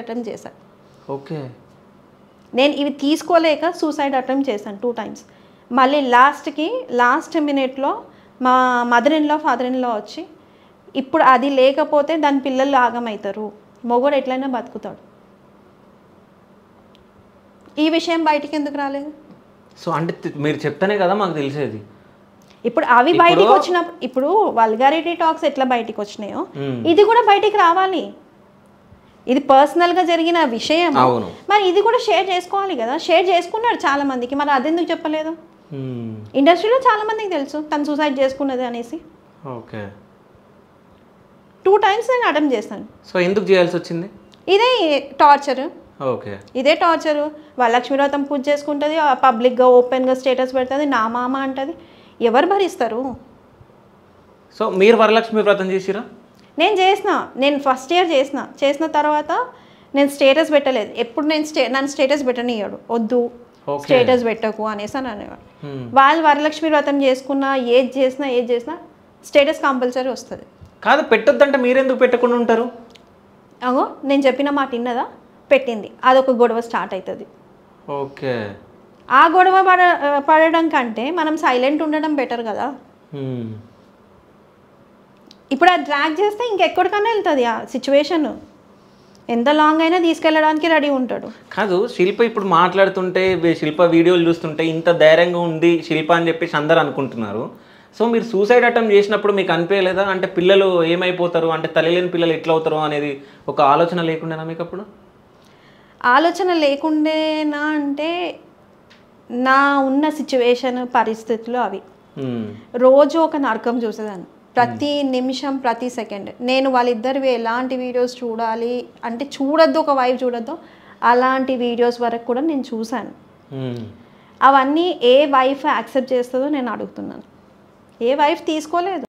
Attempt చేశాను. Okay. నేను ఇవి తీసుకోలేక సూసైడ్ అటెంప్ట్ చేశాను 2 times. మళ్ళీ లాస్ట్ మినిట్లో మా mother in law father in law వచ్చి ఇప్పుడు అది లేకపోతే దాని పిల్లలు ఆగమవుతారు, మొగోడు ఎట్లయినా బతుకుతాడు. ఈ విషయం బయటికి ఎందుకు రాలేదు? సో అంటే మీరు చెప్తానే కదా మాకు తెలిసేది. ఇప్పుడు అవి బయటికి వచ్చినప్పుడు, ఇప్పుడు వల్గారిటీ టాక్స్ ఎట్లా బయటికి వచ్చినాయో ఇది కూడా బయటికి రావాలి. ఇది పర్సనల్గా జరిగిన విషయం, మరి ఇది కూడా షేర్ చేసుకోవాలి కదా. షేర్ చేసుకున్నాడు చాలా మందికి, మరి అదెందుకు చెప్పలేదు? ఇండస్ట్రీలో చాలా మందికి తెలుసు తను సూసైడ్ చేసుకున్నది అనేసి. ఓకే. 2 times నేను అటెంప్ట్ చేశాను. సో ఎందుకు చేయాల్సి వచ్చింది? ఇదే టార్చర్. ఓకే. ఇదే టార్చరు. వరలక్ష్మి వ్రతం పూజ చేసుకుంటుంది, పబ్లిక్గా ఓపెన్గా స్టేటస్ పెడుతుంది, నా మామ అంటుంది. ఎవరు భరిస్తారు? సో మీరు వరలక్ష్మి వ్రతం చేసిరా? నేను ఫస్ట్ ఇయర్ చేసిన తర్వాత నేను స్టేటస్ పెట్టలేదు. ఎప్పుడు నన్ను స్టేటస్ పెట్టనియ్యాడు, వద్దు స్టేటస్ పెట్టకు అనేసి అని అనేవాడు. వాళ్ళు వరలక్ష్మి వ్రతం చేసుకున్నా ఏది చేసినా స్టేటస్ కంపల్సరీ వస్తుంది. కాదు, పెట్టొద్దంటే మీరెందుకు పెట్టకుండా ఉంటారు? అగో నేను చెప్పిన మాట విన్నదా, పెట్టింది, అదొక గొడవ స్టార్ట్ అవుతుంది. ఓకే. ఆ గొడవ పడడం కంటే మనం సైలెంట్ ఉండడం బెటర్ కదా. ఇప్పుడు అది డ్రాగ్ చేస్తే ఇంకెక్కడికన్నా వెళ్తుంది ఆ సిచ్యువేషన్. ఎంత లాంగ్ అయినా తీసుకెళ్ళడానికి రెడీ ఉంటాడు. కాదు, శిల్ప ఇప్పుడు మాట్లాడుతుంటే, శిల్ప వీడియోలు చూస్తుంటే ఇంత ధైర్యంగా ఉంది శిల్ప అని చెప్పేసి అందరు అనుకుంటున్నారు. సో మీరు సూసైడ్ అటెంప్ట్ చేసినప్పుడు మీకు అనిపించలేదా, అంటే పిల్లలు ఏమైపోతారు, అంటే తల్లిలేని పిల్లలు ఎట్లా అవుతారు అనేది ఒక ఆలోచన లేకుండేనా మీకు అప్పుడు? ఆలోచన లేకుండేనా అంటే నా ఉన్న సిచ్యువేషన్ పరిస్థితులు అవి. రోజు ఒక నరకం చూసేదాన్ని, ప్రతి నిమిషం ప్రతి సెకండ్. నేను వాళ్ళిద్దరివి ఎలాంటి వీడియోస్ చూడాలి అంటే చూడొద్దు, ఒక వైఫ్ చూడొద్దు, అలాంటి వీడియోస్ వరకు కూడా నేను చూశాను. అవన్నీ ఏ వైఫ్ యాక్సెప్ట్ చేస్తుందో నేను అడుగుతున్నాను. ఏ వైఫ్ తీసుకోలేదు.